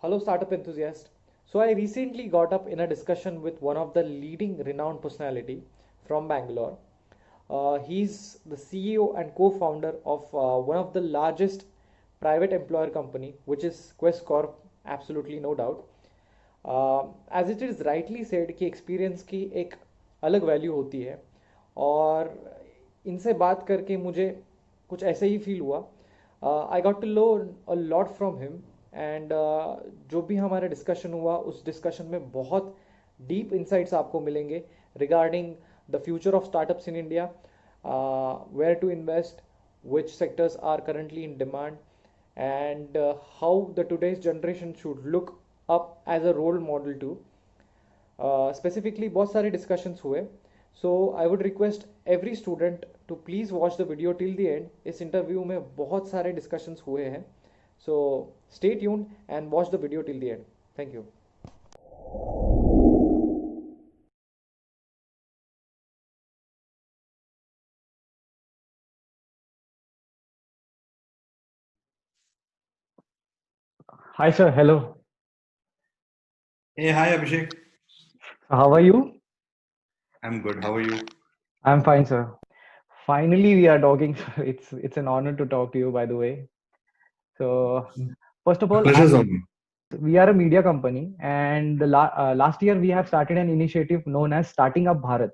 Hello, startup enthusiast. So, I recently got up in a discussion with one of the leading renowned personality from Bangalore. He's the CEO and co-founder of one of the largest private employer company, which is Quest Corp. Absolutely no doubt. As it is rightly said कि experience की एक अलग value होती है और इनसे बात करके मुझे कुछ ऐसे ही फील हुआ. I got to learn a lot from him and जो भी हमारा डिस्कशन हुआ उस डिस्कशन में बहुत डीप इंसाइट्स आपको मिलेंगे regarding the future of startups in India, where to invest, which sectors are currently in demand, and how the today's generation should look up as a role model too. Specifically बहुत सारे discussions हुए. So I would request every student to please watch the video till the end. इस interview में बहुत सारे discussions हुए हैं. So stay tuned and watch the video till the end. Thank you. Hi sir, hello. Hey, hi Abhishek. How are you? I'm good. How are you? I'm fine, sir. Finally, we are talking. It's an honor to talk to you, by the way. So, first of all, Pleasure's on me. we are a media company, and last year we have started an initiative known as Starting Up Bharat.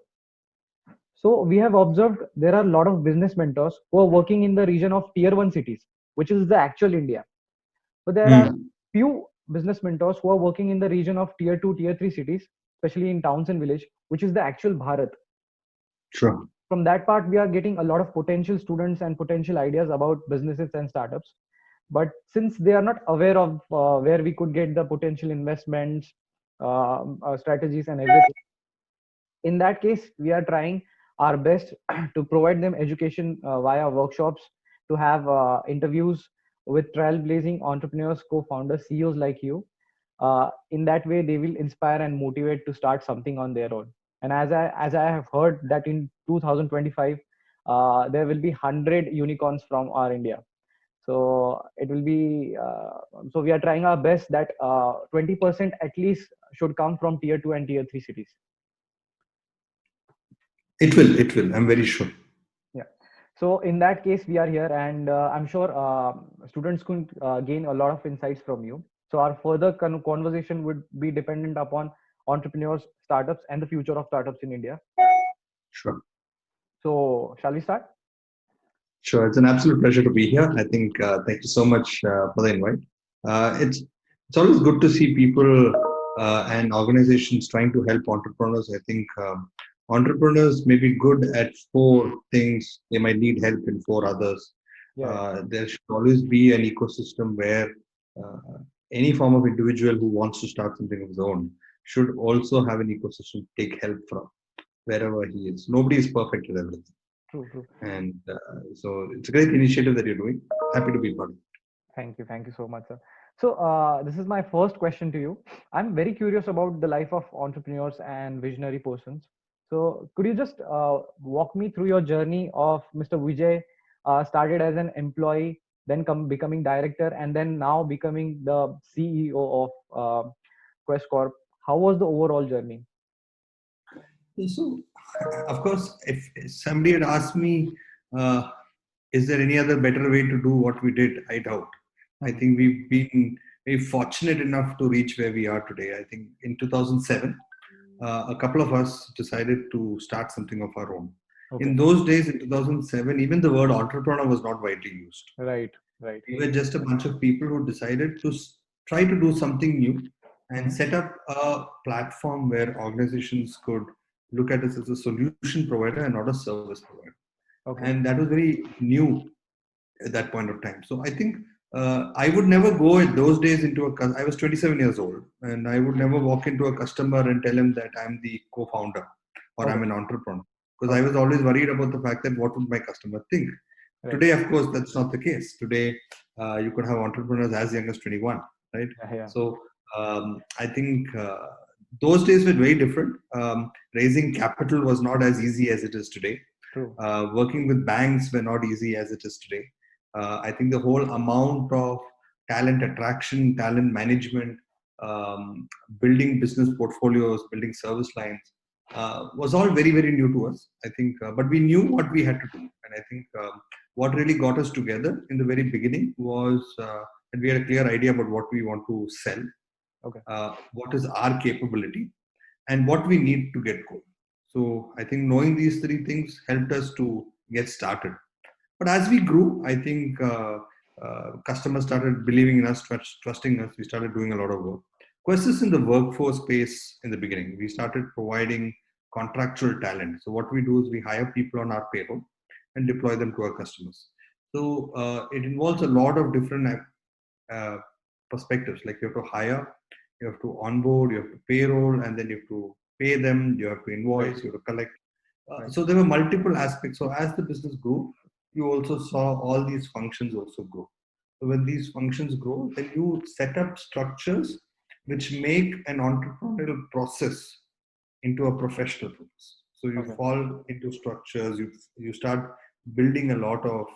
So, we have observed there are a lot of business mentors who are working in the region of tier one cities, which is the actual India. But there are Hmm. few business mentors who are working in the region of tier two, tier three cities, especially in towns and village, which is the actual Bharat. Sure. From that part, we are getting a lot of potential students and potential ideas about businesses and startups. But since they are not aware of where we could get the potential investments, strategies, and everything, in that case, we are trying our best to provide them education via workshops, to have interviews with trailblazing entrepreneurs, co-founders, CEOs like you. In that way, they will inspire and motivate to start something on their own. And as I have heard that in 2025, there will be 100 unicorns from our India. So it will be so we are trying our best that 20% at least should come from tier two and tier three cities. It will. It will. I'm very sure. Yeah. So in that case, we are here, and I'm sure students could gain a lot of insights from you. So our further conversation would be dependent upon entrepreneurs, startups, and the future of startups in India. Sure. So shall we start? Sure. It's an absolute pleasure to be here. I think. Thank you so much for the invite. It's always good to see people and organizations trying to help entrepreneurs. I think entrepreneurs may be good at four things. They might need help in four others. Yeah. There should always be an ecosystem where uh, any form of individual who wants to start something of his own should also have an ecosystem to take help from wherever he is. Nobody is perfect at everything. True. True. And so it's a great initiative that you're doing. Happy to be part of it. Thank you. Thank you so much, sir. So, this is my first question to you. I'm very curious about the life of entrepreneurs and visionary persons. So, could you just walk me through your journey of Mr. Vijay, started as an employee, then becoming director, and then now becoming the CEO of Quest Corp? How was the overall journey? So, of course, if somebody had asked me, uh, is there any other better way to do what we did? I doubt. I Mhm. think we've been very fortunate enough to reach where we are today. I think in 2007, a couple of us decided to start something of our own. Okay. In those days, in 2007, even the word entrepreneur was not widely used. Right. Right. We were just a bunch of people who decided to try to do something new and Mhm. set up a platform where organizations could look at us as a solution provider and not a service provider. Okay. And that was very new at that point of time. So I think I would never go in those days into I was 27 years old, and I would never walk into a customer and tell him that I'm the co-founder or I'm Okay. an entrepreneur, because I Okay. was always worried about the fact that what would my customer think. Right. Today, of course, that's not the case. Today, you could have entrepreneurs as young as 21, right? Yeah. Yeah. So I think those days were very different. Raising capital was not as easy as it is today. True. Working with banks were not easy as it is today. I think the whole amount of talent attraction, talent management, um, building business portfolios, building service lines, was all very, very new to us. I think, but we knew what we had to do. And I think what really got us together in the very beginning was that we had a clear idea about what we want to sell, Okay. what is our capability, and what we need to get going. So I think knowing these three things helped us to get started. But as we grew, I think customers started believing in us, trusting us. We started doing a lot of work. Quest is in the workforce space in the beginning. We started providing contractual talent. So what we do is we hire people on our payroll and deploy them to our customers. So it involves a lot of different uh, perspectives. Like you have to hire, you have to onboard, you have to payroll, and then you have to pay them, you have to invoice, Right. you have to collect. Right. So there were multiple aspects. So as the business grew, you also saw all these functions also grow. So when these functions grow, then you set up structures which make an entrepreneurial process into a professional process. So you Okay. fall into structures, you start building a lot of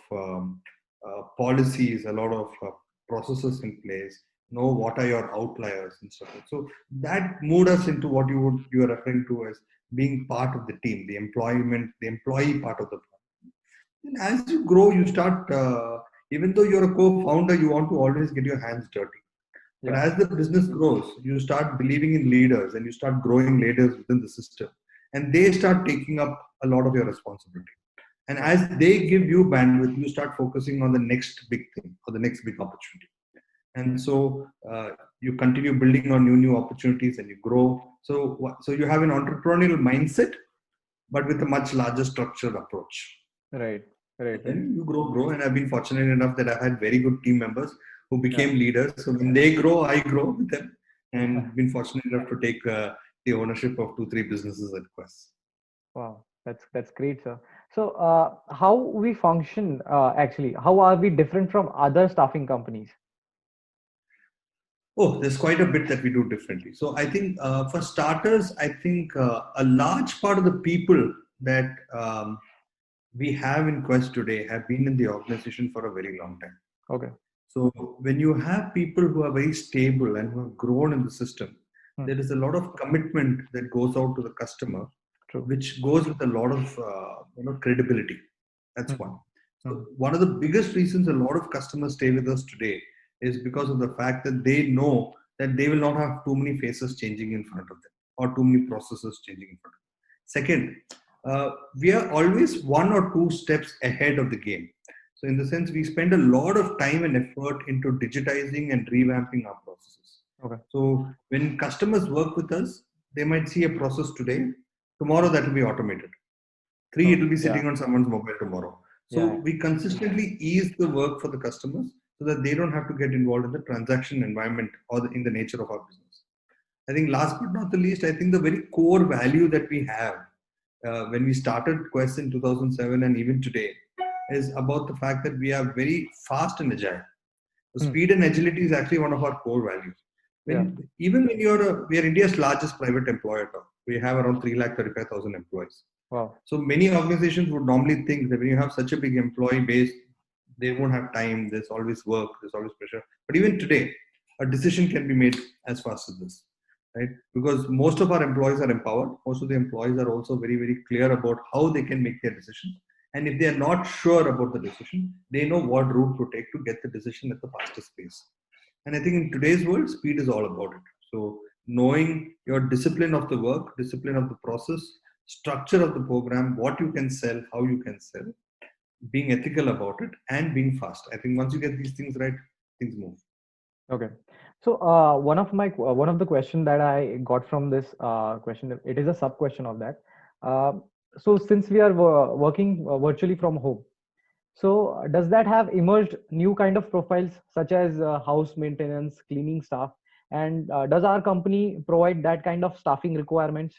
policies, a lot of processes in place. Know what are your outliers and stuff. So that moved us into what you are referring to as being part of the team, the employee part of the problem. And as you grow, you start. Even though you're a co-founder, you want to always get your hands dirty. But Yeah. as the business grows, you start believing in leaders and you start growing leaders within the system. And they start taking up a lot of your responsibility. And Right. as they give you bandwidth, you start focusing on the next big thing or the next big opportunity. And so you continue building on new opportunities and you grow. So you have an entrepreneurial mindset, but with a much larger structured approach. Right. Right. And Right. then you grow. And I've been fortunate enough that I've had very good team members who Yeah. became leaders. So when they grow, I grow with them, and been fortunate enough to take the ownership of 2, 3 businesses at Quest. Wow. That's great, sir. So, how we function actually? How are we different from other staffing companies? Oh, there's quite a bit that we do differently. So I think for starters, I think a large part of the people that we have in Quest today have been in the organization for a very long time. Okay. So when you have people who are very stable and who have grown in the system, Hmm. there is a lot of commitment that goes out to the customer, True. which goes with a lot of credibility. That's Hmm. one. Hmm. So one of the biggest reasons a lot of customers stay with us today is because of the fact that they know that they will not have too many faces changing in front of them or too many processes changing in front of them. Second, we are always 1 or 2 steps ahead of the game. So in the sense, we spend a lot of time and effort into digitizing and revamping our processes. Okay. So when customers work with us, they might see a process today. Tomorrow that will be automated. 3, it Oh, will be yeah. sitting on someone's mobile tomorrow. Yeah. So we consistently ease the work for the customers so that they don't have to get involved in the transaction environment or in the nature of our business. I think last but not the least, I think the very core value that we have when we started Quest in 2007 and even today is about the fact that we are very fast and agile. So Hmm. speed and agility is actually one of our core values. Yeah. Even when we are India's largest private employer, we have around 3,35,000 employees. Wow. So many organizations would normally think that when you have such a big employee base, they won't have time. There's always work. There's always pressure. But even today, a decision can be made as fast as this, right? Because most of our employees are empowered. Most of the employees are also very, very clear about how they can make their decisions. And if they are not sure about the decision, they know what route to take to get the decision at the fastest pace. And I think in today's world, speed is all about it. So knowing your discipline of the work, discipline of the process, structure of the program, what you can sell, how you can sell, being ethical about it, and being fast. I think once you get these things right, things move. Okay. So, one of the question that I got from this question, it is a sub question of that. Uh, so, since we are working virtually from home, so does that have emerged new kind of profiles such as house maintenance, cleaning staff, and does our company provide that kind of staffing requirements?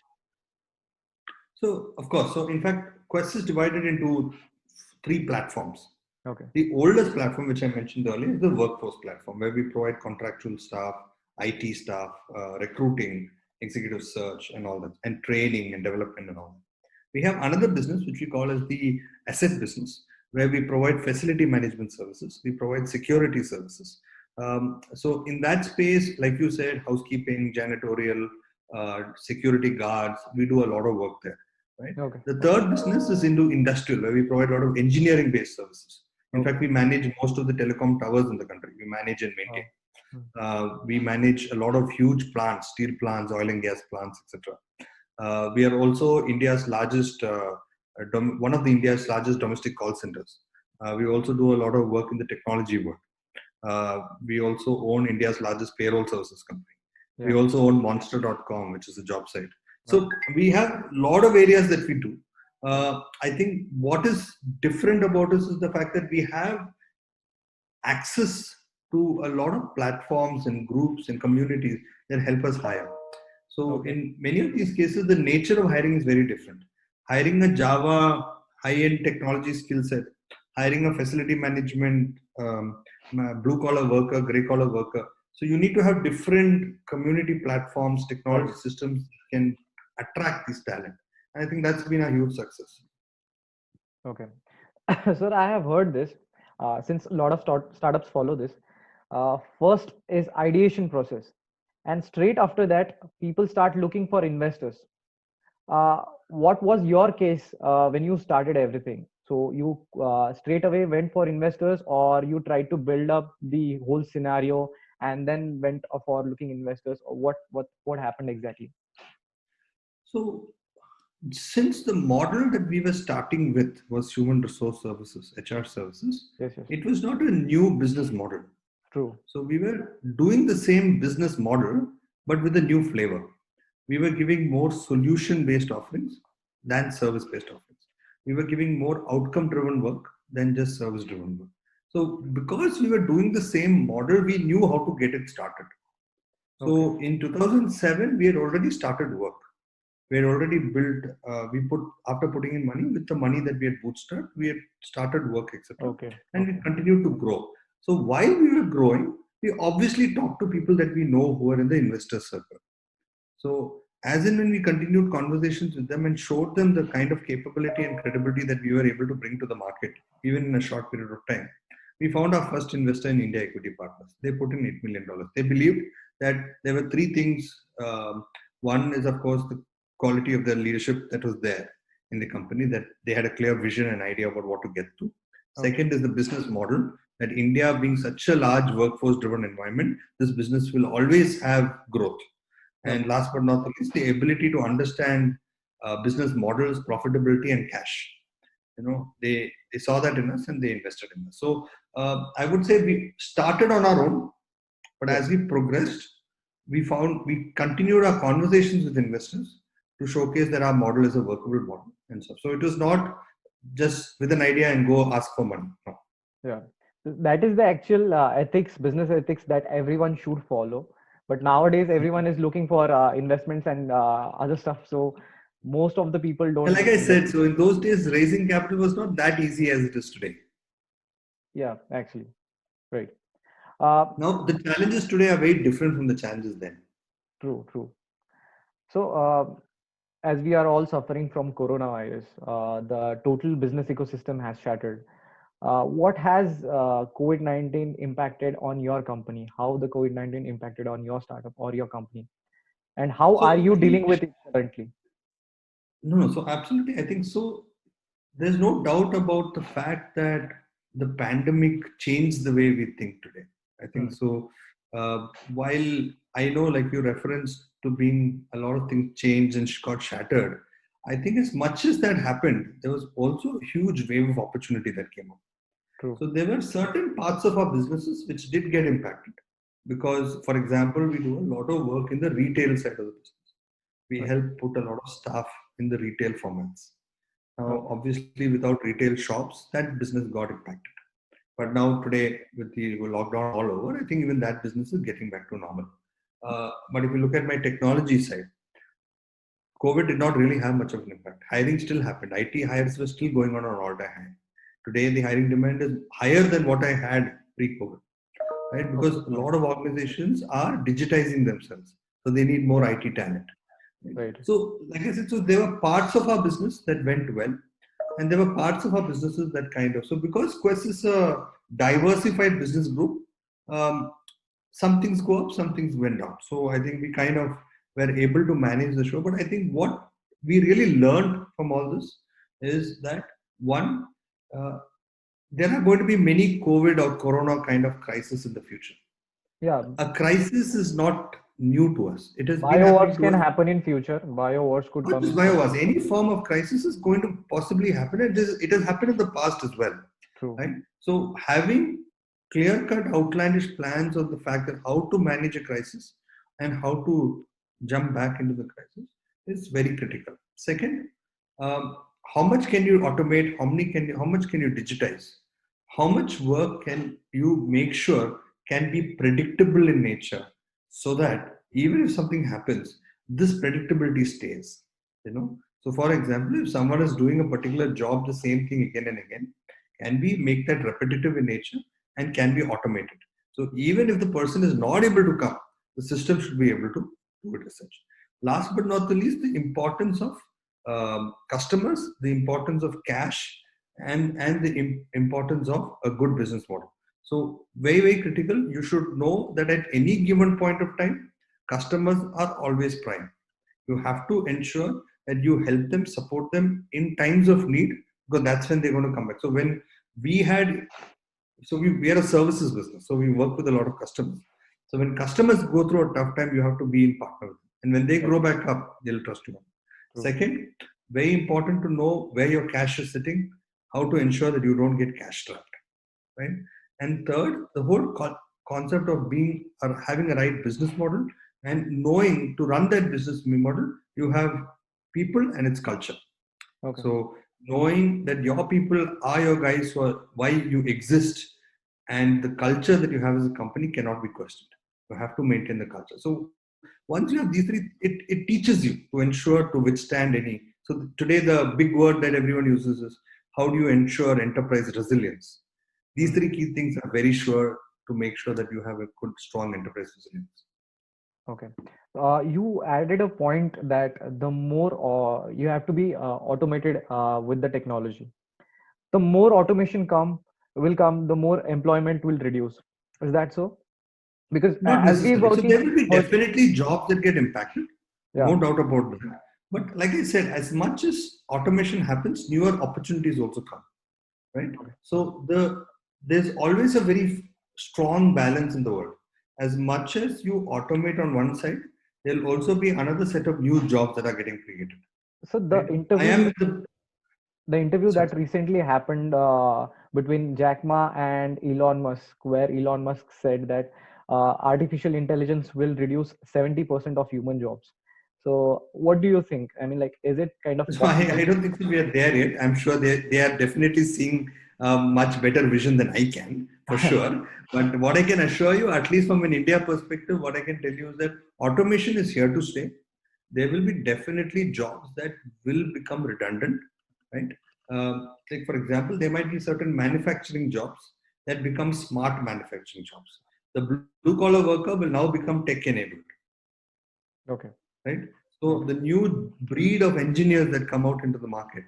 So, of course, so in fact, Quest is divided into 3 platforms. Okay. The oldest platform, which I mentioned earlier, is the workforce platform, where we provide contractual staff, IT staff, recruiting, executive search, and all that, and training and development and all that. We have another business, which we call as the asset business, where we provide facility management services, we provide security services, So in that space, like you said, housekeeping, janitorial, security guards, we do a lot of work there, right? Okay. The Okay. third business is into industrial, where we provide a lot of engineering-based services. In fact, Okay. we manage most of the telecom towers in the country. We manage and maintain. Wow. Hmm. We manage a lot of huge plants, steel plants, oil and gas plants, etc. We are also India's largest, one of the India's largest domestic call centers. We also do a lot of work in the technology world. We also own India's largest payroll services company. We Yeah. also own Monster.com, which is a job site. Wow. So we have a lot of areas that we do. I think what is different about us is the fact that we have access to a lot of platforms and groups and communities that help us hire. So Okay. in many of these cases, the nature of hiring is very different. Hiring a Java high-end technology skill set, hiring a facility management blue-collar worker, gray-collar worker. So you need to have different community platforms, technology Right. systems that can attract this talent. And I think that's been a huge success. Okay. Sir, I have heard this since a lot of startups follow this. First is ideation process, and straight after that, people start looking for investors. What was your case when you started everything? So you straight away went for investors, or you tried to build up the whole scenario and then went for looking investors, or what happened exactly? So since the model that we were starting with was human resource services, HR services, Yes, yes, it was not a new business model. true. So we were doing the same business model, but with a new flavor. We were giving more solution based offerings than service based offerings. We were giving more outcome driven work than just service driven work. So because we were doing the same model, we knew how to get it started. Okay, So in 2007, we had already started work. We had already built, we put, after putting in money, with the money that we had bootstrapped, we had started work, etc. okay, And we okay, continued to grow. So while we were growing, we obviously talked to people that we know who are in the investor circle. So as and when we continued conversations with them and showed them the kind of capability and credibility that we were able to bring to the market, even in a short period of time, we found our first investor in India Equity Partners. They put in $8 million. They believed that there were three things. One is, of course, the quality of their leadership that was there in the company, that they had a clear vision and idea about what to get to. okay, Second is the business model, that India being such a large workforce driven environment, this business will always have growth. And okay, last but not the least, the ability to understand business models, profitability, and cash. They saw that in us and they invested in us. So I would say we started on our own, but yes. as we progressed, we continued our conversations with investors to showcase that our model is a workable model and stuff. So it was not just with an idea and go ask for money. No. Yeah, that is the actual ethics, business ethics that everyone should follow. But nowadays, everyone is looking for investments and other stuff. So most of the people And don't like I get. said, so in those days, raising capital was not that easy as it is today. Yeah, actually, right. Uh, Now the challenges today are very different from the challenges then. True, true. So as we are all suffering from coronavirus, the total business ecosystem has shattered. What has COVID-19 impacted on your company? How the COVID-19 impacted on your startup or your company? And how are So you I dealing think with it currently? no. So absolutely, I think so. There's no doubt about the fact that the pandemic changed the way we think today. I think Hmm. so. While I know, like you referenced to being a lot of things changed and got shattered, I think as much as that happened, there was also a huge wave of opportunity that came up. True. So there were certain parts of our businesses which did get impacted because, for example, we do a lot of work in the retail side of the business. We Right. help put a lot of staff in the retail formats. Now, Okay. obviously, without retail shops, that business got impacted. But now, today, with the lockdown all over, I think even that business is getting back to normal. But if you look at my technology side, COVID did not really have much of an impact. Hiring still happened. IT hires were still going on an all-time high. Today, the hiring demand is higher than what I had pre-COVID, right? Because Okay. a Okay. lot of organizations are digitizing themselves, so they need more Yeah. IT talent. Right? Right. So, like I said, so there were parts of our business that went well, and there were parts of our businesses that kind of. So, because Quest is a diversified business group, some things go up, some things went down. So I think we kind of were able to manage the show. But I think what we really learned from all this is that one, uh, there are going to be many COVID or Corona kind of crisis in the future. Yeah, A crisis is not new to us. It has been happening biowars to can us. happen in future. Biowars could Not come just in future. biowars, any form of crisis is going to possibly happen. It has happened in the past as well, True. right? So having clear-cut, outlandish plans of the fact that how to manage a crisis and how to jump back into the crisis is very critical. Second, um, how much can you automate? How much can you digitize? How much work can you make sure can be predictable in nature, so that even if something happens, this predictability stays. So for example, if someone is doing a particular job, the same thing again and again, can we make that repetitive in nature and can be automated? So even if the person is not able to come, the system should be able to do it as such. Last but not the least, the importance of customers, the importance of cash, and the importance of a good business model. So very, very critical. You should know that at any given point of time, customers are always prime. You have to ensure that you help them, support them in times of need, because that's when they're going to come back. So when we had, we are a services business, so we work with a lot of customers. So when customers go through a tough time, you have to be in partner with them, and when they Yes, grow back up, they'll trust you. true. Second, very important to know where your cash is sitting, how to ensure that you don't get cash trapped, right? And third, the whole concept of being or having a right business model and knowing to run that business model, you have people and its culture. Okay. So knowing that your people are your guys for why you exist, and the culture that you have as a company cannot be questioned. You have to maintain the culture. So once you have these three, it teaches you to ensure to withstand any. So today the big word that everyone uses is how do you ensure enterprise resilience? These Hmm. three key things are very sure to make sure that you have a good, strong enterprise resilience. Okay. You added a point that the more you have to be automated with the technology. The more automation will come, the more employment will reduce. Is that so? Because Not as we necessarily. So there working, will be definitely jobs that get impacted, yeah, no doubt about that. But like I said, as much as automation happens, newer opportunities also come, right? okay, So there's always a very strong balance in the world. As much as you automate on one side, there'll also be another set of new jobs that are getting created, so right? I am in the the interview sorry. that recently happened between Jack Ma and Elon Musk, where Elon Musk said that artificial intelligence will reduce 70% of human jobs. So, what do you think? I mean, like, is it kind of So I possible? don't think so we are there yet. I'm sure they are definitely seeing much better vision than I can, for sure. But what I can assure you, at least from an India perspective, what I can tell you is that automation is here to stay. There will be definitely jobs that will become redundant, right? Like for example, there might be certain manufacturing jobs that become smart manufacturing jobs. The blue collar worker will now become tech enabled, Okay, right? So okay, the new breed of engineers that come out into the market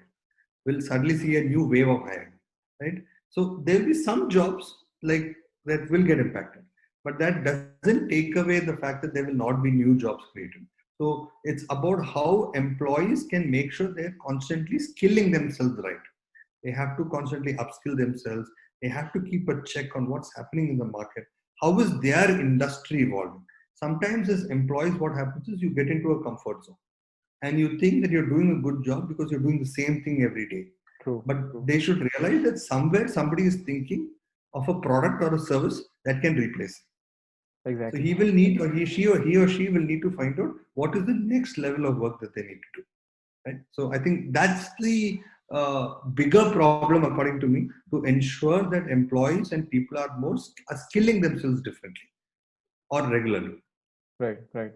will suddenly see a new wave of hiring, right? So there'll be some jobs like that will get impacted, but that doesn't take away the fact that there will not be new jobs created. So it's about how employees can make sure they're constantly skilling themselves right. They have to constantly upskill themselves. They have to keep a check on what's happening in the market. How is their industry evolving? Sometimes as employees, what happens is you get into a comfort zone and you think that you're doing a good job because you're doing the same thing every day. true, But true, they should realize that somewhere somebody is thinking of a product or a service that can replace it. So exactly. he will need, or he or she will need to find out what is the next level of work that they need to do. Right. So I think that's the bigger problem, according to me, to ensure that employees and people are skilling themselves differently or regularly. Right, right.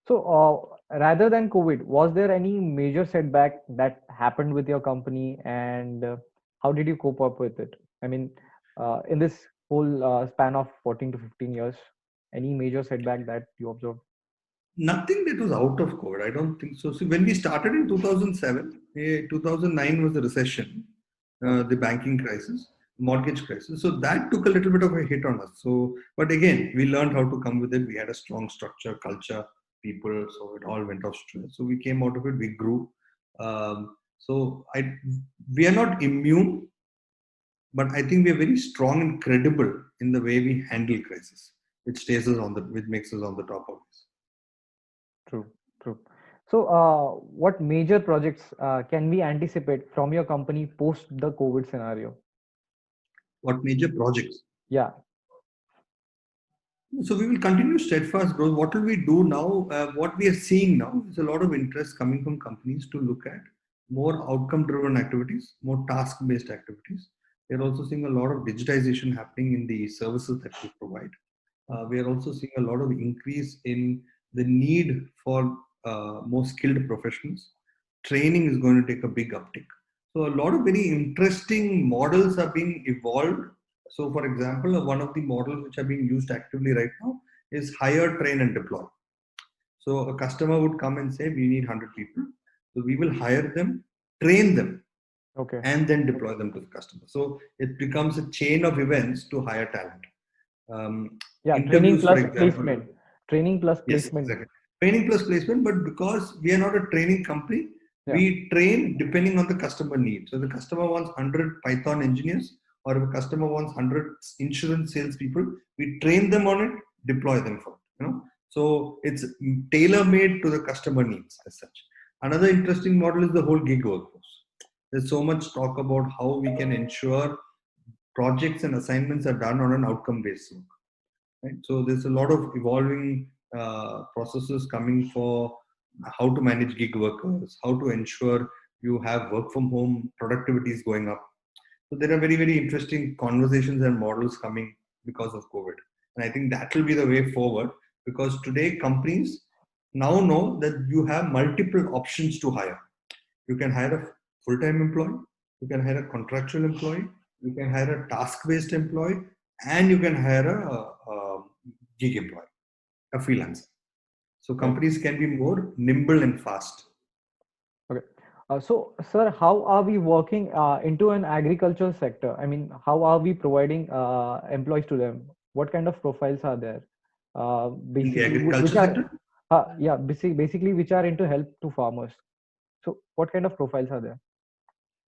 So, rather than COVID, was there any major setback that happened with your company, and how did you cope up with it? I mean, in this whole span of 14 to 15 years, any major setback that you observed? Nothing that was out of COVID. I don't think so. See, when we started in 2007, 2009 was the recession, Okay, the banking crisis. mortgage crisis. So that took a little bit of a hit on us. So, but again, we learned how to come with it. We had a strong structure, culture, people, so it all went off straight. So we came out of it. We grew. We are not immune, but I think we are very strong and credible in the way we handle crisis, which makes us on the top of this. True, true. So, what major projects can we anticipate from your company post the COVID scenario? What major projects? Yeah. So we will continue steadfast growth. What will we do now? What we are seeing now is a lot of interest coming from companies to look at more outcome-driven activities, more task-based activities. We are also seeing a lot of digitization happening in the services that we provide. We are also seeing a lot of increase in the need for more skilled professionals. Training is going to take a big uptick. So a lot of very interesting models are being evolved. So for example, one of the models which are being used actively right now is hire, train and deploy. So a customer would come and say, we need 100 people. So we will hire them, train them, Okay. and then deploy them to the customer. So it becomes a chain of events to hire talent. Yeah, training Interviews, for plus example. placement. Training plus Yes, placement. exactly. Training plus placement, but because we are not a training company, Yeah. we train depending on the customer need. So the customer wants 100 Python engineers, or if a customer wants 100 insurance salespeople, we train them on it, deploy them for it. So it's tailor-made to the customer needs as such. Another interesting model is the whole gig workforce. There's so much talk about how we can ensure projects and assignments are done on an outcome-based work. Right? So there's a lot of evolving processes coming for how to manage gig workers, how to ensure you have work from home, productivity is going up. So there are very, very interesting conversations and models coming because of COVID. And I think that will be the way forward, because today companies now know that you have multiple options to hire. You can hire a full-time employee, you can hire a contractual employee, you can hire a task-based employee, and you can hire a gig employee, a freelancer. So companies can be more nimble and fast. Okay. So, sir, how are we working into an agricultural sector? I mean, how are we providing employees to them? What kind of profiles are there? In the Basically, which agriculture are, sector? yeah, basically, which are into help to farmers. So, what kind of profiles are there?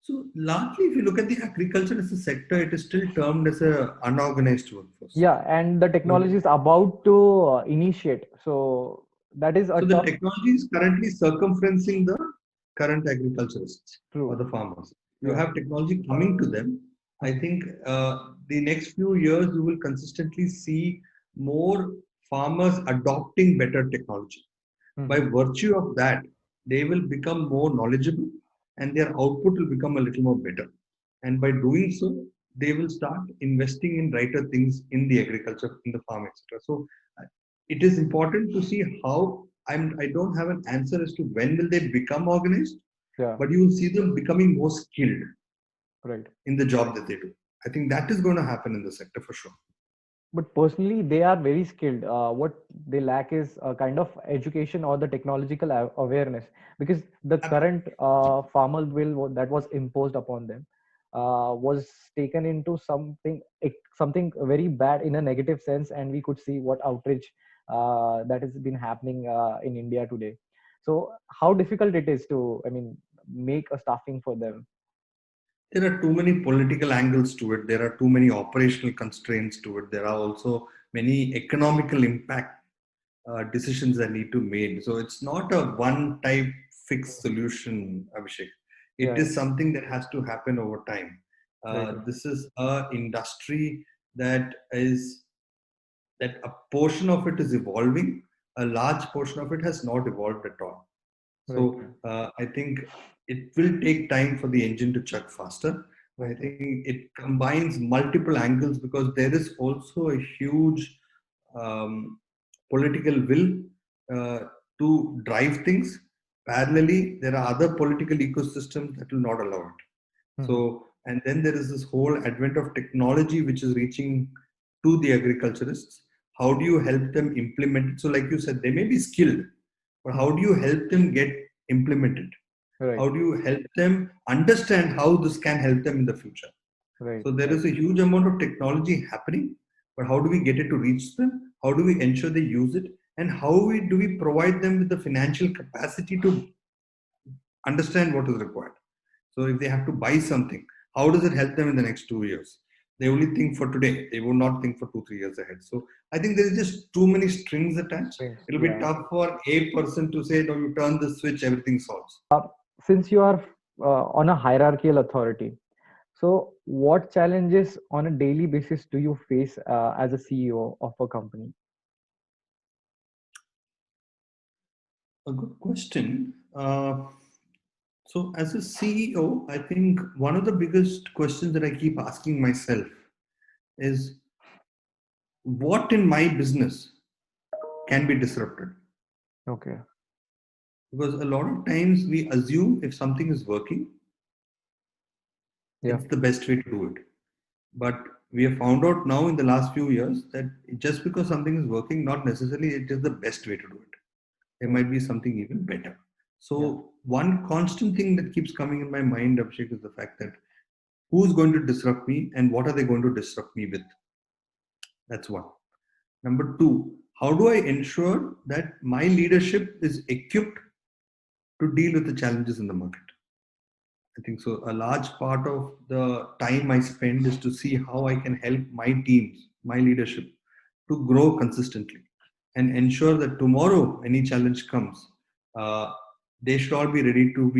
So largely, if you look at the agriculture as a sector, it is still termed as a unorganized workforce. Yeah, and the technology is about to initiate. So that is a So the term. technology is currently circumferencing the current agriculturists or True. the farmers. You Yeah. have technology coming to them. I think the next few years you will consistently see more farmers adopting better technology. By virtue of that, they will become more knowledgeable and their output will become a little more better. And by doing so, they will start investing in brighter things in the agriculture, in the farm, etc. So it is important to see how I don't have an answer as to when will they become organized, Yeah. but you will see them becoming more skilled Right. in the job that they do. I think that is going to happen in the sector for sure. But personally, they are very skilled. What they lack is a kind of education or the technological awareness, because the current farmer bill that was imposed upon them was taken into something very bad in a negative sense, and we could see what outrage that has been happening in India today. So how difficult it is to, I mean, make a staffing for them. There are too many political angles to it. There are too many operational constraints to it. There are also many economical impact decisions that need to be made. So it's not a one type fixed solution, Abhishek. It Yeah. is something that has to happen over time. Right. This is a industry that a portion of it is evolving. A large portion of it has not evolved at all. Right. So I think it will take time for the engine to chug faster. I Right. think it combines multiple angles because there is also a huge political will to drive things. Parallelly, there are other political ecosystems that will not allow it. So, and then there is this whole advent of technology which is reaching to the agriculturists. How do you help them implement it? So, like you said, they may be skilled, but how do you help them get implemented? Right. How do you help them understand how this can help them in the future? Right. So there Right. is a huge amount of technology happening, but how do we get it to reach them? How do we ensure they use it? And do we provide them with the financial capacity to understand what is required? So if they have to buy something, how does it help them in the next 2 years? They only think for today. They will not think for 2, 3 years ahead. So I think there is just too many strings attached. Strings. It'll be Yeah. tough for a person to say, no, you turn the switch, everything solves. Since you are on a hierarchical authority, so what challenges on a daily basis do you face as a CEO of a company? A good question. So, as a CEO, I think one of the biggest questions that I keep asking myself is what in my business can be disrupted? Okay. Because a lot of times we assume if something is working, Yeah. it's the best way to do it. But we have found out now in the last few years that just because something is working, not necessarily it is the best way to do it. There Right. might be something even better. Yeah. So, one constant thing that keeps coming in my mind, Abhishek, is the fact that who's going to disrupt me and what are they going to disrupt me with? That's one. Number two, how do I ensure that my leadership is equipped to deal with the challenges in the market? I think so. A large part of the time I spend is to see how I can help my teams, my leadership, to grow consistently and ensure that tomorrow any challenge comes, uh, they should all be ready to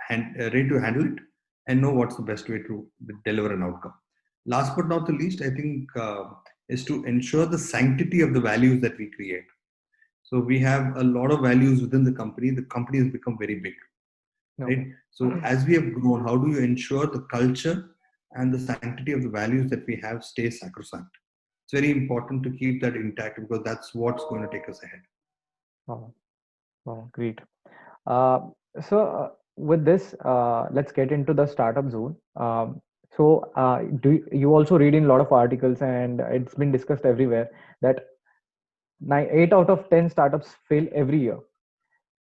handle it and know what's the best way to deliver an outcome. Last but not the least, I think is to ensure the sanctity of the values that we create. So we have a lot of values within the company. The company has become very big, Okay. right? So as we have grown, how do you ensure the culture and the sanctity of the values that we have stay sacrosanct? It's very important to keep that intact because that's what's going to take us ahead. Wow. Wow. Great. Uh, with this, let's get into the startup zone. You also read in a lot of articles, and it's been discussed everywhere that 8 out of 10 startups fail every year.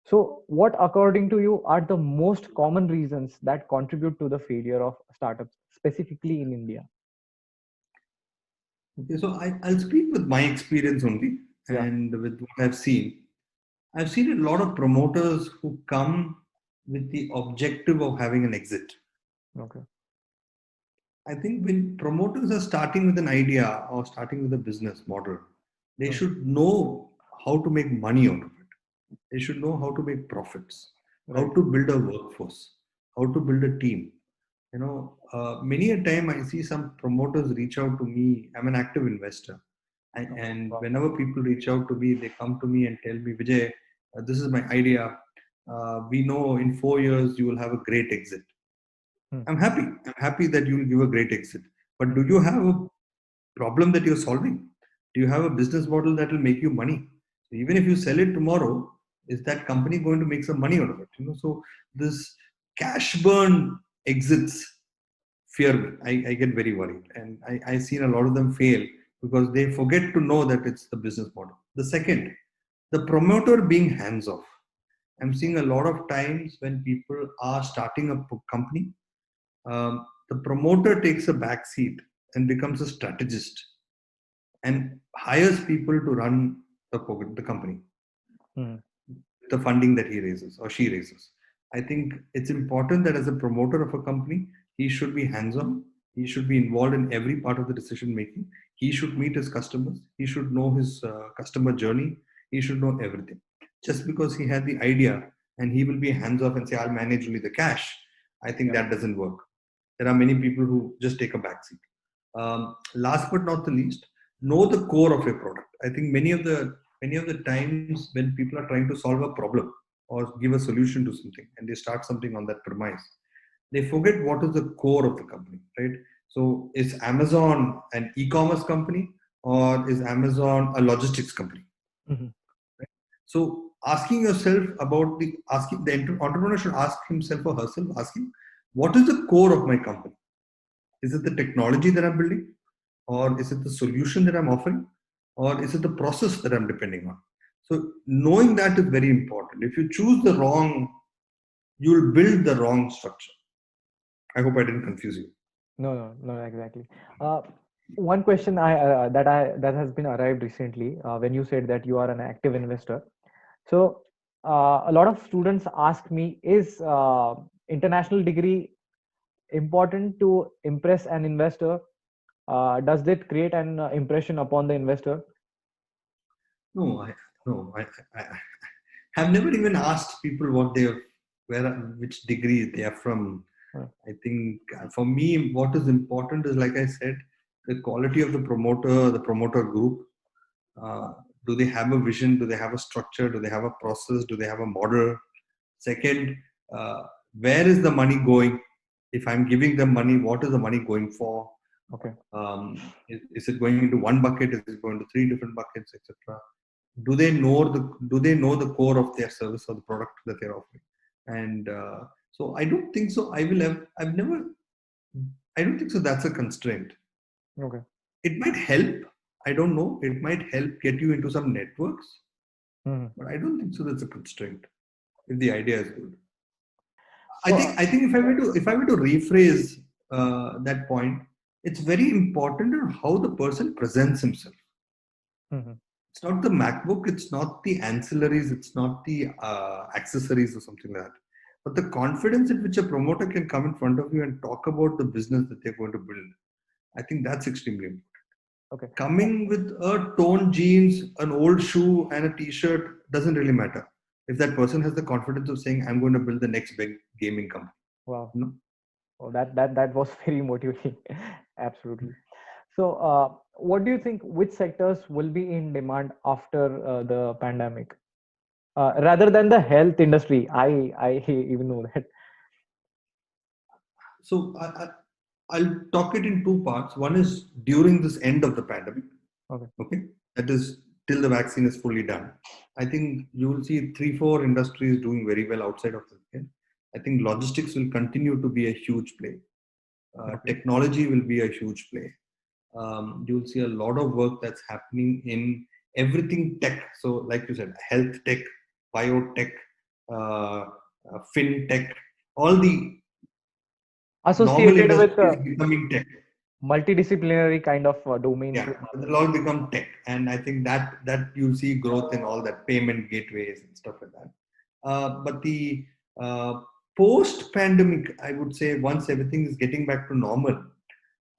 So, what, according to you, are the most common reasons that contribute to the failure of startups, specifically in India? Okay, so I'll speak with my experience only Yeah. and with what I've seen. I've seen a lot of promoters who come with the objective of having an exit. Okay. I think when promoters are starting with an idea or starting with a business model, they Hmm. should know how to make money out of it. They should know how to make profits, how Right. to build a workforce, how to build a team. Many a time I see some promoters reach out to me. I'm an active investor, Okay. and Wow. whenever people reach out to me, they come to me and tell me, Vijay, this is my idea. We know in 4 years you will have a great exit. Hmm. I'm happy. I'm happy that you will give a great exit. But Hmm. do you have a problem that you're solving? Do you have a business model that will make you money? So even if you sell it tomorrow, is that company going to make some money out of it? So this cash burn exits fear me. I get very worried, and I've seen a lot of them fail because they forget to know that it's the business model. The second, the promoter being hands off. I'm seeing a lot of times when people are starting a company, the promoter takes a back seat and becomes a strategist and hires people to run the company, Hmm. the funding that he raises or she raises. I think it's important that as a promoter of a company, he should be hands on. He should be involved in every part of the decision making. He should meet his customers. He should know his customer journey. He should know everything. Just because he had the idea and he will be hands off and say, I'll manage only the cash, I think Yeah. that doesn't work. There are many people who just take a backseat. Last but not the least, know the core of your product. I think many of the times when people are trying to solve a problem or give a solution to something and they start something on that premise, they forget what is the core of the company, right? So is Amazon an e-commerce company or is Amazon a logistics company? Hmm. So asking yourself about the entrepreneur should ask himself or herself, asking, what is the core of my company? Is it the technology that I'm building? Or is it the solution that I'm offering? Or is it the process that I'm depending on? So knowing that is very important. If you choose the wrong, you'll build the wrong structure. I hope I didn't confuse you. No, exactly. Uh, One question that has been arrived recently when you said that you are an active investor. So a lot of students ask me, is international degree important to impress an investor? Does it create an impression upon the investor? No, no, I have never even asked people what they where which degree they are from. Uh, I think for me, what is important is, like I said, the quality of the promoter group. Uh, do they have a vision? Do they have a structure? Do they have a process? Do they have a model? Second, uh, where is the money going? If I'm giving them money, what is the money going for? okay. Is it going into one bucket? Is it going to three different buckets, etc.? Do they know the core of their service or the product that they're offering? And so I don't think so. I've never. I don't think so. That's a constraint. Okay. It might help. I don't know. It might help get you into some networks, Mhm. but I don't think so. That's a constraint. If the idea is good, So, I think if I were to rephrase that point, it's very important on how the person presents himself. mhm. It's not the MacBook, it's not the ancillaries, it's not the accessories or something like that. But the confidence in which a promoter can come in front of you and talk about the business that they're going to build, I think that's extremely important. Okay. Coming with a torn jeans, an old shoe, and a t-shirt doesn't really matter. If that person has the confidence of saying, I'm going to build the next big gaming company. Wow. You know? Oh, that was very motivating. Absolutely. So, what do you think? Which sectors will be in demand after the pandemic, rather than the health industry? I even know that. So I'll talk it in two parts. One is during this end of the pandemic. Okay. Okay, that is till the vaccine is fully done. I think you will see three, four industries doing very well outside of healthcare. I think logistics will continue to be a huge play. Okay. Technology will be a huge play. You'll see a lot of work that's happening in everything tech. So, like you said, health tech, biotech, uh, fintech, all the normal Associated with industries becoming tech. multidisciplinary kind of domains. Yeah, it'll all become tech, and I think that you'll see growth in all that payment gateways and stuff like that. But the uh, post-pandemic, I would say, once everything is getting back to normal,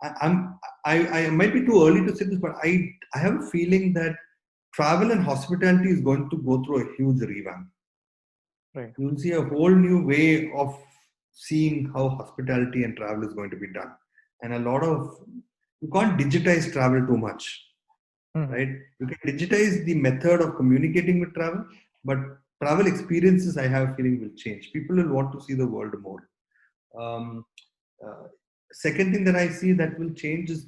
I, I'm I might be too early to say this, but I have a feeling that travel and hospitality is going to go through a huge revamp. Right. You'll see a whole new way of seeing how hospitality and travel is going to be done, and a lot of you can't digitize travel too much, Mhm. right? You can digitize the method of communicating with travel, but travel experiences, I have a feeling, will change. People will want to see the world more. Um, uh, Second thing that I see that will change is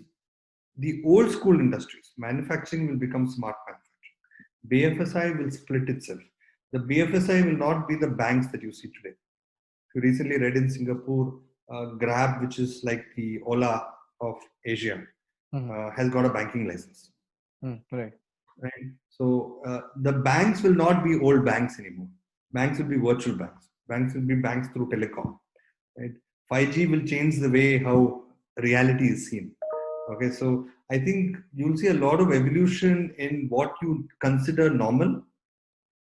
the old school industries. Manufacturing will become smart manufacturing. BFSI will split itself. The BFSI will not be the banks that you see today. You recently read in Singapore, Grab, which is like the Ola of Asia, Mhm. has got a banking license. Right. Right. So the banks will not be old banks anymore. Banks will be virtual banks. Banks will be banks through telecom. Right. 5G will change the way how reality is seen. Okay. So I think you'll see a lot of evolution in what you consider normal,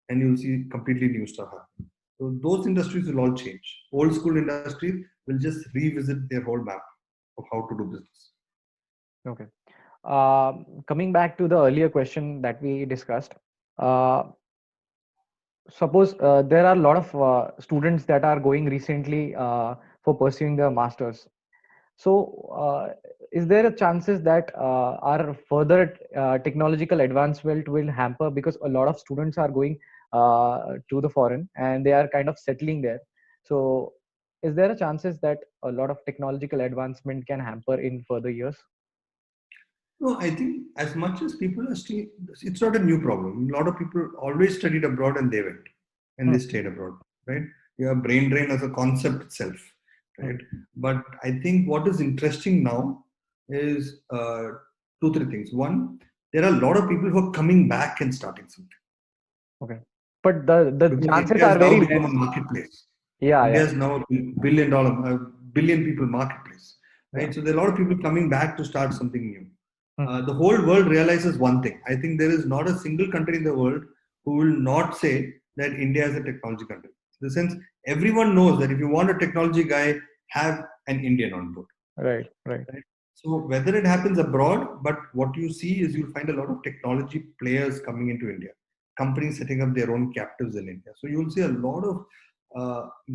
and you'll see completely new stuff happen. So those industries will all change. Old school industries will just revisit their whole map of how to do business. Okay. Coming back to the earlier question that we discussed, uh, suppose there are a lot of students that are going recently for pursuing their masters. So, is there a chances that our further technological advancement will hamper, because a lot of students are going to the foreign and they are kind of settling there. So, is there a chances that a lot of technological advancement can hamper in further years? No, I think as much as people are still, it's not a new problem. A lot of people always studied abroad and they went and Hmm, they stayed abroad, right? You have brain drain as a concept itself, hmm, right? But I think what is interesting now is two, three things. One, there are a lot of people who are coming back and starting something okay, but the because chances India has are now very become a less. marketplace. Yeah, India yeah. is now a billion dollar, billion people marketplace. Yeah. right? So there are a lot of people coming back to start something new. Mhm. The whole world realizes one thing. I think there is not a single country in the world who will not say that India is a technology country. In the sense, everyone knows that if you want a technology guy, have an Indian on board. Right, right. Right? So whether it happens abroad, but what you see is you'll find a lot of technology players coming into India, companies setting up their own captives in India. So you'll see a lot of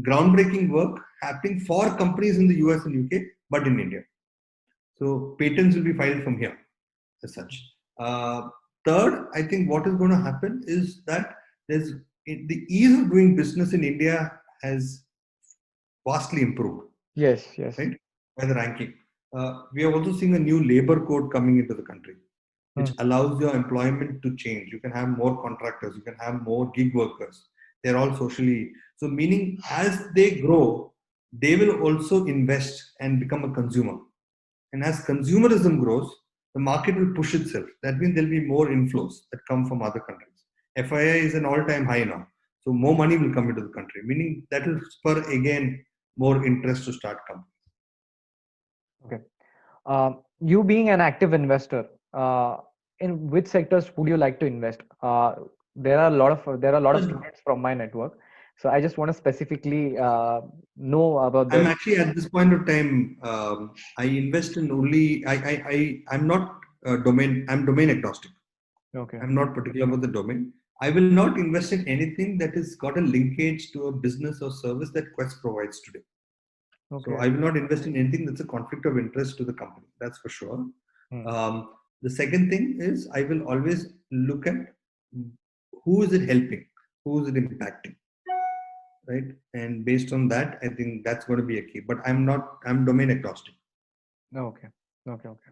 groundbreaking work happening for companies in the US and UK, but in India. So patents will be filed from here as such. Uh, Third, I think what is going to happen is that there's the ease of doing business in India has vastly improved, Yes, yes. right? By the ranking. We are also seeing a new labor code coming into the country, which Hmm. allows your employment to change. You can have more contractors, you can have more gig workers. They're all socially. So, meaning as they grow, they will also invest and become a consumer. And as consumerism grows, the market will push itself. That means there'll be more inflows that come from other countries. FII is an all-time high now. So more money will come into the country, meaning that will spur again more interest to start companies. Okay. You being an active investor, in which sectors would you like to invest? There are a lot of But students from my network, so I just want to specifically know about I'm the. actually at this point of time, I invest in only, I'm not domain, I'm domain agnostic. Okay. I'm not particular about the domain. I will not invest in anything that has got a linkage to a business or service that Quest provides today. So Okay. I will not invest in anything that's a conflict of interest to the company. That's for sure. Hmm. The second thing is I will always look at who is it helping, who is it impacting, right? And based on that, I think that's going to be a key. But I'm domain agnostic. Okay. Okay. Okay.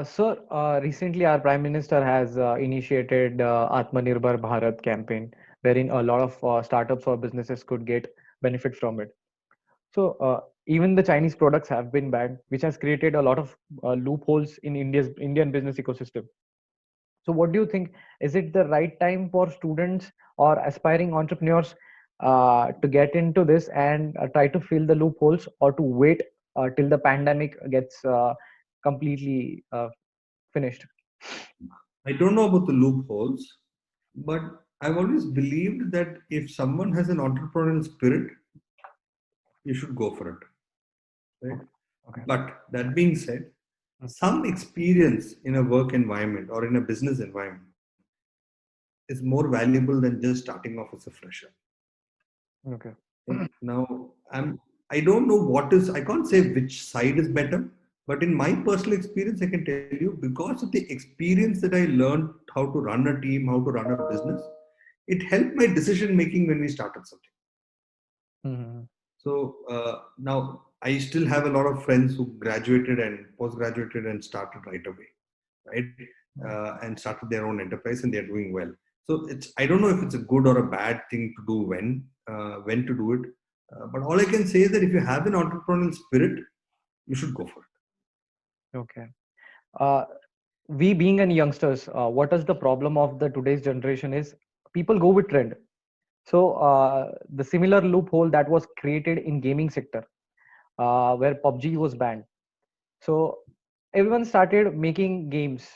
Sir, recently our Prime Minister has initiated Atmanirbhar Bharat campaign, wherein a lot of startups or businesses could get benefit from it. So even the Chinese products have been banned, which has created a lot of loopholes in Indian business ecosystem. So what do you think? Is it the right time for students or aspiring entrepreneurs to get into this and try to fill the loopholes, or to wait till the pandemic gets completely finished? I don't know about the loopholes, but I've always believed that if someone has an entrepreneurial spirit, you should go for it, right? Okay. Okay. But that being said, Mm. some experience in a work environment or in a business environment is more valuable than just starting off as a fresher. Okay. Okay? Now, I don't know what is, I can't say which side is better, but in my personal experience, I can tell you because of the experience that I learned how to run a team, how to run a business, it helped my decision making when we started something. Mhm. So now I still have a lot of friends who graduated and post graduated and started right away, right? Right. And started their own enterprise and they're doing well. So it's I don't know if it's a good or a bad thing to do when to do it. But all I can say is that if you have an entrepreneurial spirit, you should go for it. Okay. Uh, we being an youngsters, what is the problem of the today's generation is people go with trend. So the similar loophole that was created in gaming sector, where PUBG was banned. So everyone started making games.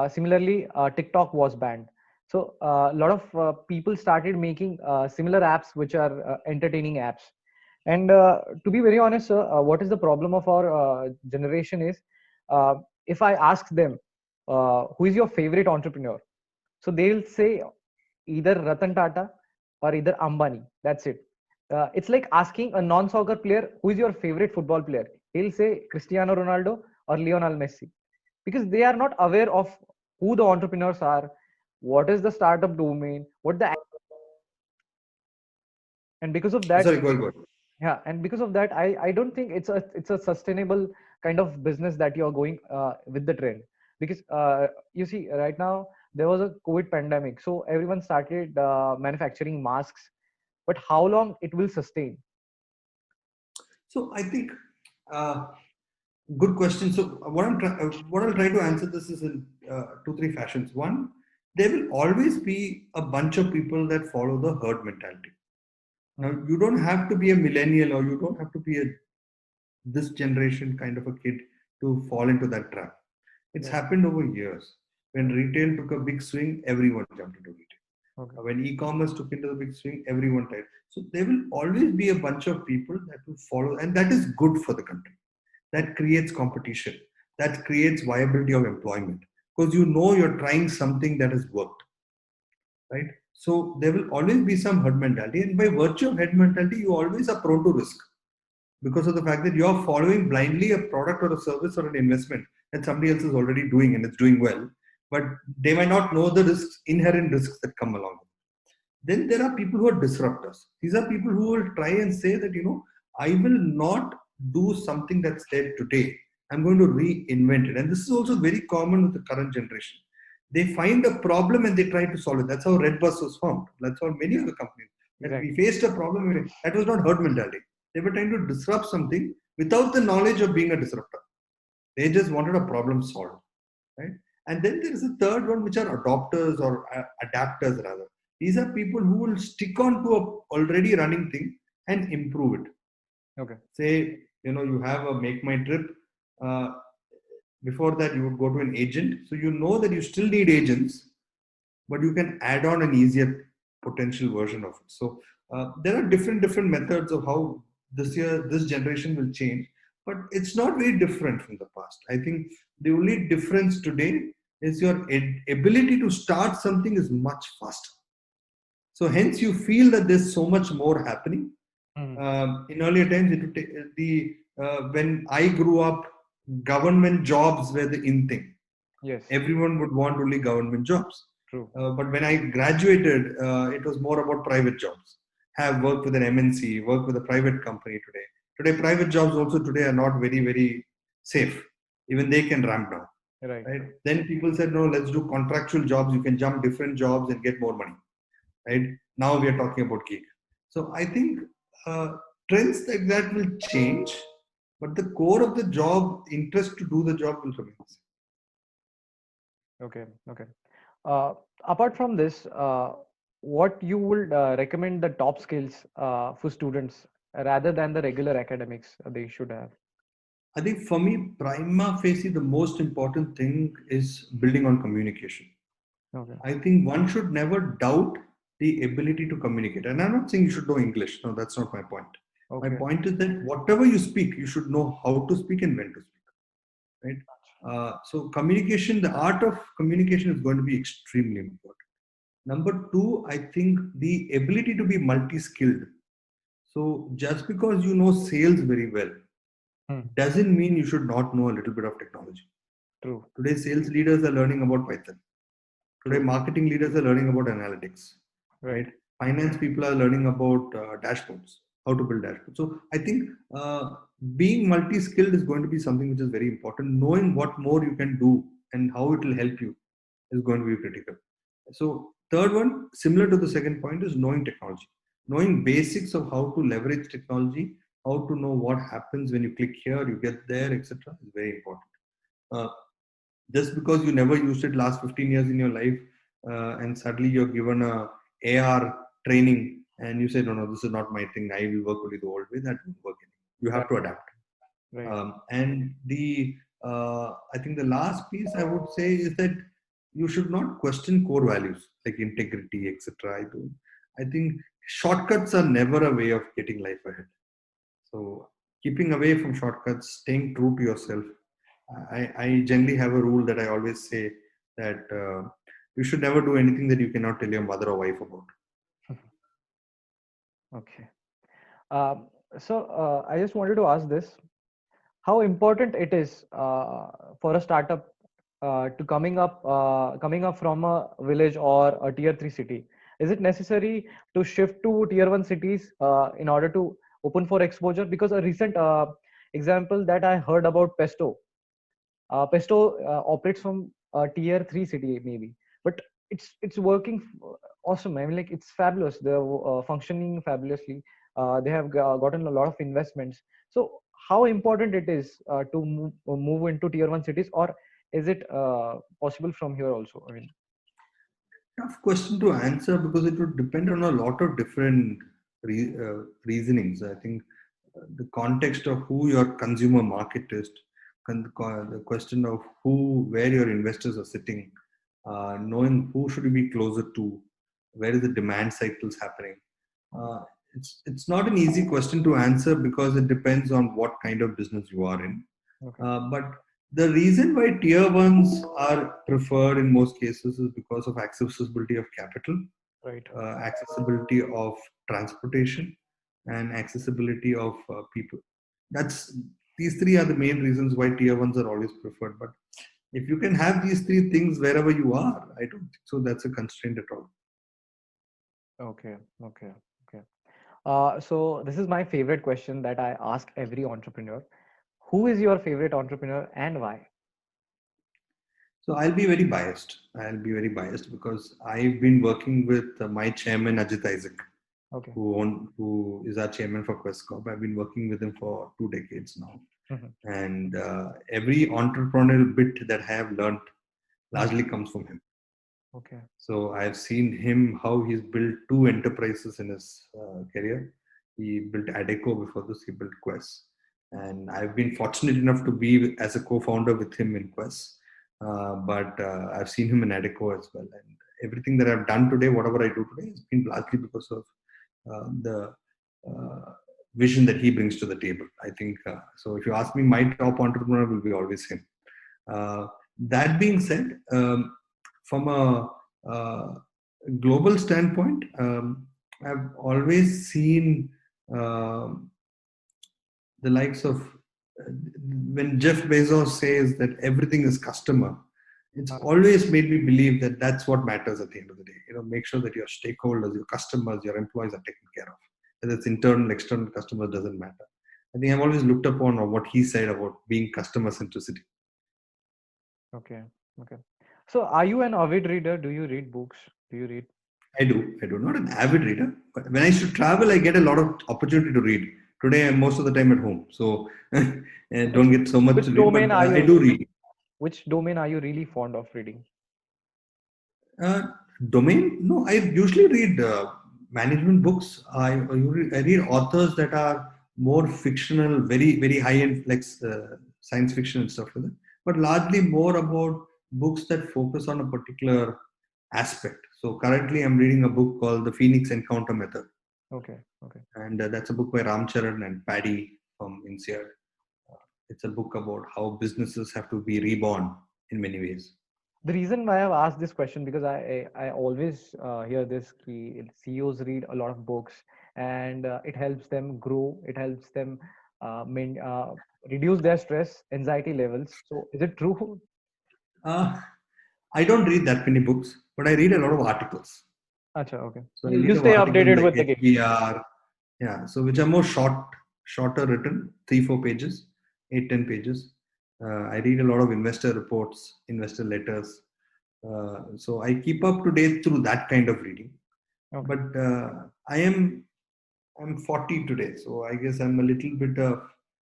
Similarly, TikTok was banned. So a lot of people started making similar apps, which are entertaining apps. And to be very honest, sir, what is the problem of our generation is, uh, if I ask them, who is your favorite entrepreneur? So they'll say either Ratan Tata or either Ambani. That's it. It's like asking a non-soccer player, who is your favorite football player? He'll say Cristiano Ronaldo or Lionel Messi, because they are not aware of who the entrepreneurs are, what is the startup domain, what the, and because of that, Sorry, go ahead, go ahead. yeah, and because of that, I don't think it's a sustainable kind of business that you're going with the trend. Because you see, right now there was a COVID pandemic, so everyone started manufacturing masks, but how long it will sustain? So I think uh, good question. So what I'll try to answer this is in two three fashions. One, there will always be a bunch of people that follow the herd mentality. Now, Hmm. you don't have to be a millennial or you don't have to be a this generation kind of a kid to fall into that trap. It's Right. happened over years. When Right. retail took a big swing, everyone jumped into retail. Okay. When e-commerce took into the big swing, everyone tried. So there will always be a bunch of people that will follow, and that is good for the country. That creates competition. That creates viability of employment because you know you're trying something that has worked, right? So there will always be some herd mentality, and by virtue of herd mentality, you always are prone to risk because of the fact that you're following blindly a product or a service or an investment that somebody else is already doing and it's doing well, but they might not know the risks, inherent risks that come along. Then there are people who are disruptors. These are people who will try and say that, I will not do something that's dead today. I'm going to reinvent it. And this is also very common with the current generation. They find a problem and they try to solve it. That's how Redbus was formed. That's how many Yeah. other companies that we Exactly. faced a problem. That was not herd mentality. They were trying to disrupt something without the knowledge of being a disruptor. They just wanted a problem solved, right? And then there is a third one, which are adopters or adapters rather. These are people who will stick on to a already running thing and improve it. Okay. Say, you have a make my trip. Uh, Before that, you would go to an agent, so you know that you still need agents, but you can add on an easier potential version of it. So there are different methods of how this generation will change, but it's not very different from the past. I think the only difference today is your ability to start something is much faster. So hence you feel that there's so much more happening. Mhm. In earlier times, it would take the when I grew up, government jobs were the in thing. Yes. Everyone would want only government jobs. True. But when I graduated, it was more about private jobs. Have worked with an MNC, work with a private company today. Today, private jobs also today are not very safe. Even they can ramp down. Right. Right? Then people said, no, let's do contractual jobs. You can jump different jobs and get more money. Right? Now we are talking about gig. So I think uh, trends like that will change, but the core of the job, interest to do the job will remain the Okay. Okay. Uh, Apart from this, what you would recommend the top skills for students rather than the regular academics they should have? I think for me, prima facie, the most important thing is building on communication. Okay. I think one should never doubt the ability to communicate. And I'm not saying you should know English. No, that's not my point. My Okay. point is that whatever you speak, you should know how to speak and when to speak. Right? So communication, the art of communication is going to be extremely important. Number two, I think the ability to be multi-skilled. So just because you know sales very well Hmm. doesn't mean you should not know a little bit of technology. True. Today, sales leaders are learning about Python. Today, True. marketing leaders are learning about analytics, Right. right? Finance people are learning about dashboards, how to build dashboards. So I think being multi-skilled is going to be something which is very important. Knowing what more you can do and how it will help you is going to be critical. So third one, similar to the second point, is knowing technology. Knowing basics of how to leverage technology, how to know what happens when you click here, you get there, etc. is very important. Uh, just because you never used it last 15 years in your life, and suddenly you're given a AR training and you say, no, this is not my thing. I will work only the old way. That won't work anymore. You have Right. to adapt. Right. And I think the last piece I would say is that you should not question core values like integrity, etc. I think shortcuts are never a way of getting life ahead. So keeping away from shortcuts, staying true to yourself. I generally have a rule that I always say that you should never do anything that you cannot tell your mother or wife about. Okay. Um, I just wanted to ask this: how important it is for a startup coming up from a village or a tier 3 city? Is it necessary to shift to tier 1 cities in order to open for exposure? Because a recent example that I heard about Pesto operates from tier 3 city maybe, but it's working awesome. I mean, like, it's fabulous. They're functioning fabulously. They have gotten a lot of investments. So how important it is to move into tier 1 cities, or is it possible from here also? I mean, Tough question to answer because it would depend on a lot of different reasonings. I think the context of who your consumer market is, the question of where your investors are sitting, knowing who should you be closer to, where is the demand cycles happening. Uh, it's not an easy question to answer because it depends on what kind of business you are in. Okay. But the reason why tier ones are preferred in most cases is because of accessibility of capital, Right. accessibility of transportation, and accessibility of people. That's These three are the main reasons why tier ones are always preferred. But if you can have these three things wherever you are, I don't think so that's a constraint at all. Okay. Okay. Okay. So this is my favorite question that I ask every entrepreneur. Who is your favorite entrepreneur and why? So I'll be very biased. I'll be very biased because I've been working with my chairman Ajit Isaac, Okay. who is our chairman for Quest Corp. I've been working with him for 2 decades now, Mhm. and every entrepreneurial bit that I have learned Mhm. largely comes from him. Okay. So I've seen him how he's built two enterprises in his career. He built Adeco before this. He built Quest, and I've been fortunate enough to be as a co-founder with him in Quest. But I've seen him in Adeco as well, and everything that I've done today, whatever I do today, has been largely because of the uh, vision that he brings to the table. I think so. If you ask me, my top entrepreneur will be always him. Uh, that being said, from a global standpoint, I've always seen um the likes of when Jeff Bezos says that everything is customer. It's Uh, always made me believe that that's what matters at the end of the day. Make sure that your stakeholders, your customers, your employees are taken care of. Whether it's internal, external customers doesn't matter. I think I've always looked upon what he said about being customer centricity. okay. Okay. So are you an avid reader? Do you read books? Do you read? I do. I do. Not an avid reader, but when I should travel, I get a lot of opportunity to read. Today, I'm most of the time at home, so I Which don't get so much which to read. domain But are I you do read. which domain are you really fond of reading? Uh, Domain? No, I usually read management books. I read authors that are more fictional, very high end, like science fiction and stuff like that. But largely more about books that focus on a particular aspect. So currently, I'm reading a book called The Phoenix Encounter Method, Okay. Okay. and that's a book by Ram Charan and Paddy from INSEAD. It's a book about how businesses have to be reborn in many ways. The reason why I've asked this question because I always hear this ki CEOs read a lot of books and it helps them grow. It helps them reduce their stress, anxiety levels. So is it true? Uh, I don't read that many books, but I read a lot of articles. Acha, okay. So I You read of stay articles updated like with the game. HBR, yeah. So which are more shorter written, 3-4 pages, 8-10 pages. I read a lot of investor reports, investor letters. So I keep up to date through that kind of reading. Okay. But I'm 40 today, so I guess I'm a little bit of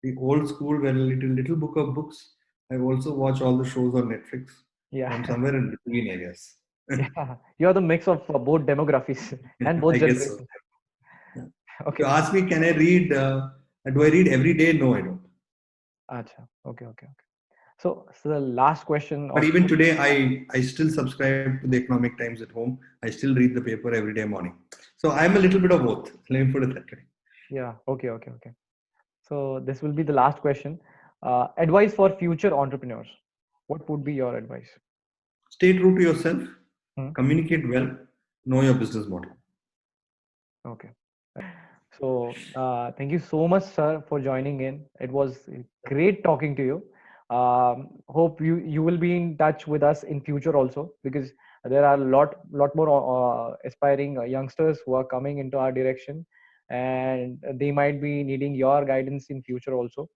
the old school, where a little book of books. I also watch all the shows on Netflix. So I'm Yeah. somewhere in between, I guess. Yeah. You're the mix of both demographies and both I guess so. generations. Yeah. You Okay. ask me, can I read? Do I read every day? No, I don't. Acha. Okay. Okay. Okay. So the last question But of even today, I still subscribe to the Economic Times at home. I still read the paper every day morning. So I'm a little bit of both. Let me put it that way. yeah. Okay. Okay. Okay. So this will be the last question. Advice for future entrepreneurs. What would be your advice? Stay true to yourself. Hmm? Communicate well. Know your business model. Okay. So thank you so much, sir, for joining in. It was great talking to you. Hope you will be in touch with us in future also because there are a lot more aspiring youngsters who are coming into our direction, and they might be needing your guidance in future also.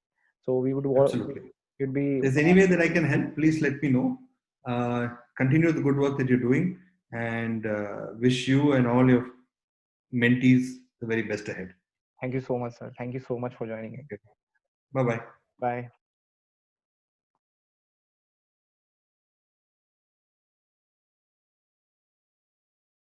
So Absolutely. would be If there's any way that I can help, please let me know. Uh, Continue the good work that you're doing, and wish you and all your mentees the very best ahead. thank you so much, sir. Thank you so much for joining in. Okay. Bye bye. Bye.